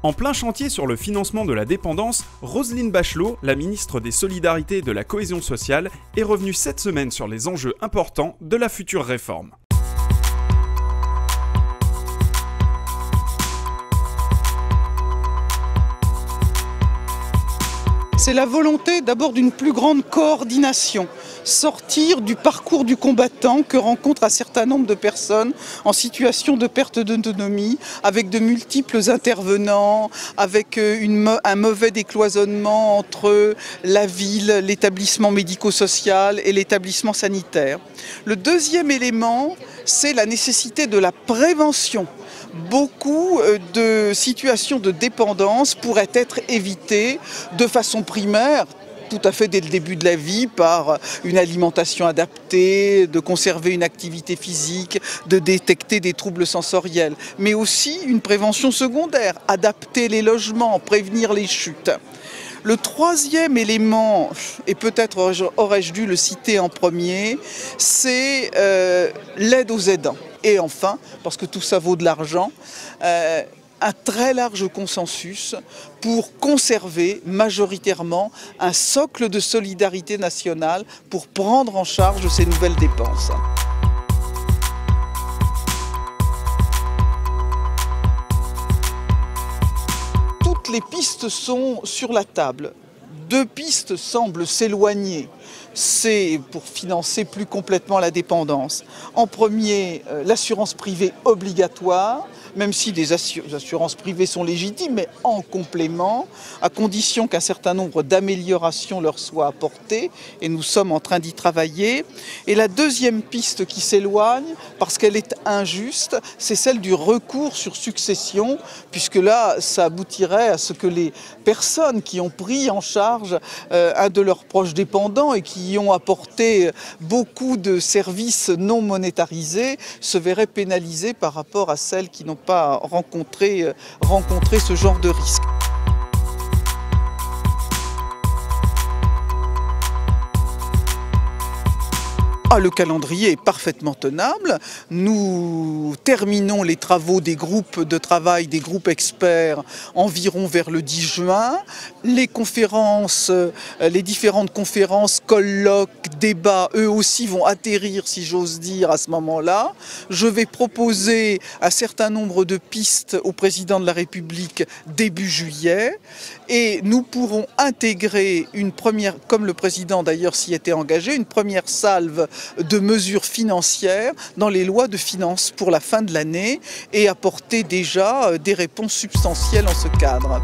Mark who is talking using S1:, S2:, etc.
S1: En plein chantier sur le financement de la dépendance, Roselyne Bachelot, la ministre des Solidarités et de la Cohésion sociale, est revenue cette semaine sur les enjeux importants de la future réforme.
S2: C'est la volonté d'abord d'une plus grande coordination, sortir du parcours du combattant que rencontrent un certain nombre de personnes en situation de perte d'autonomie, avec de multiples intervenants, avec un mauvais décloisonnement entre la ville, l'établissement médico-social et l'établissement sanitaire. Le deuxième élément, c'est la nécessité de la prévention. Beaucoup de situations de dépendance pourraient être évitées de façon primaire, tout à fait dès le début de la vie, par une alimentation adaptée, de conserver une activité physique, de détecter des troubles sensoriels, mais aussi une prévention secondaire, adapter les logements, prévenir les chutes. Le troisième élément, et peut-être aurais-je dû le citer en premier, c'est l'aide aux aidants. Et enfin, parce que tout ça vaut de l'argent, un très large consensus pour conserver majoritairement un socle de solidarité nationale pour prendre en charge ces nouvelles dépenses. Toutes les pistes sont sur la table. Deux pistes semblent s'éloigner. C'est pour financer plus complètement la dépendance. En premier, l'assurance privée obligatoire, même si des assurances privées sont légitimes, mais en complément, à condition qu'un certain nombre d'améliorations leur soient apportées, et nous sommes en train d'y travailler. Et la deuxième piste qui s'éloigne, parce qu'elle est injuste, c'est celle du recours sur succession, puisque là, ça aboutirait à ce que les personnes qui ont pris en charge un de leurs proches dépendants et qui ont apporté beaucoup de services non monétarisés se verraient pénalisées par rapport à celles qui n'ont pas rencontré ce genre de risque. Le calendrier est parfaitement tenable. Nous terminons les travaux des groupes de travail, des groupes experts, environ vers le 10 juin. Les conférences, les différentes conférences, colloques, débats, eux aussi vont atterrir, si j'ose dire, à ce moment-là. Je vais proposer un certain nombre de pistes au président de la République début juillet. Et nous pourrons intégrer une première, comme le président d'ailleurs s'y était engagé, une première salve de mesures financières dans les lois de finances pour la fin de l'année et apporter déjà des réponses substantielles en ce cadre.